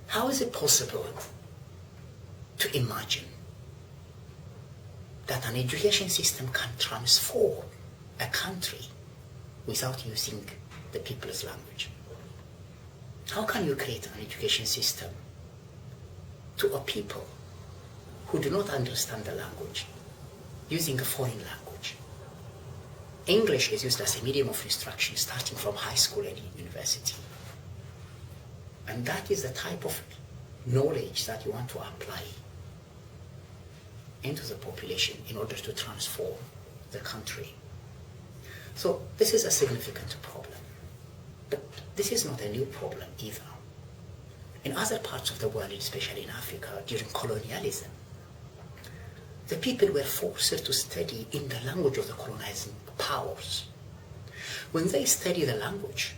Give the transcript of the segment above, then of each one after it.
How is it possible to imagine that an education system can transform a country without using the people's language? How can you create an education system to a people who do not understand the language using a foreign language? English is used as a medium of instruction starting from high school and university. And that is the type of knowledge that you want to apply into the population in order to transform the country. So this is a significant problem. But this is not a new problem either. In other parts of the world, especially in Africa, during colonialism, the people were forced to study in the language of the colonizing powers. When they study the language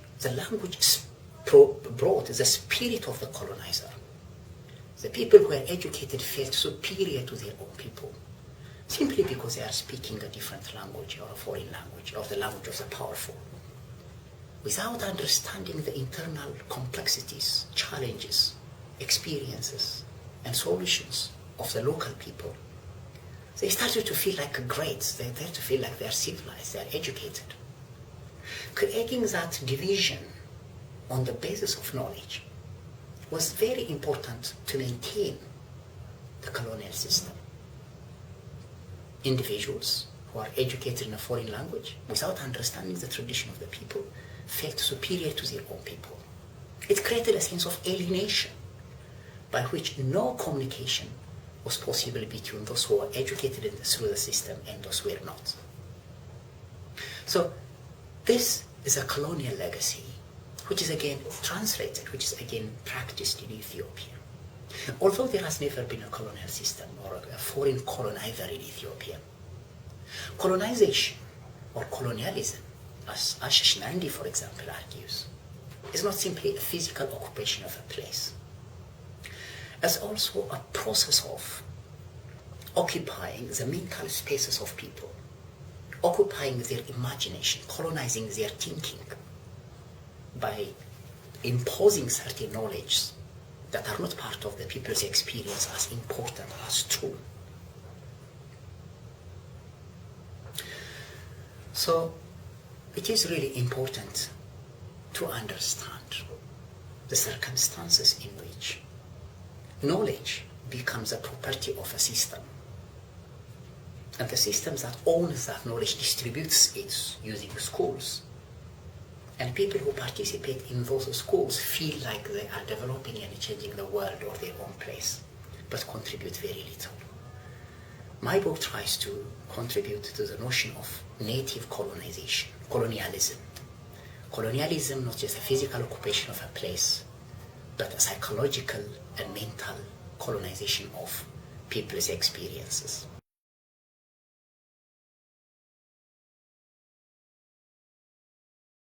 brought the spirit of the colonizer. The people who were educated felt superior to their own people, simply because they are speaking a different language or a foreign language, or the language of the powerful, without understanding the internal complexities, challenges, experiences, and solutions of the local people. They started to feel like greats. They started to feel like they are civilized, they are educated. Creating that division on the basis of knowledge was very important to maintain the colonial system. Individuals who are educated in a foreign language without understanding the tradition of the people felt superior to their own people. It created a sense of alienation by which no communication was possible between those who were educated through the system and those who were not. So this is a colonial legacy which is again translated, which is again practiced in Ethiopia. Although there has never been a colonial system or a foreign colonizer in Ethiopia, colonization or colonialism, as Asheshnandi, for example, argues, is not simply a physical occupation of a place. It's also a process of occupying the mental spaces of people, occupying their imagination, colonizing their thinking by imposing certain knowledge that are not part of the people's experience as important, as true. So it is really important to understand the circumstances in which knowledge becomes a property of a system. And the system that owns that knowledge distributes it using schools. And people who participate in those schools feel like they are developing and changing the world or their own place, but contribute very little. My book tries to contribute to the notion of native colonization, colonialism. Colonialism, not just a physical occupation of a place, but a psychological and mental colonization of people's experiences.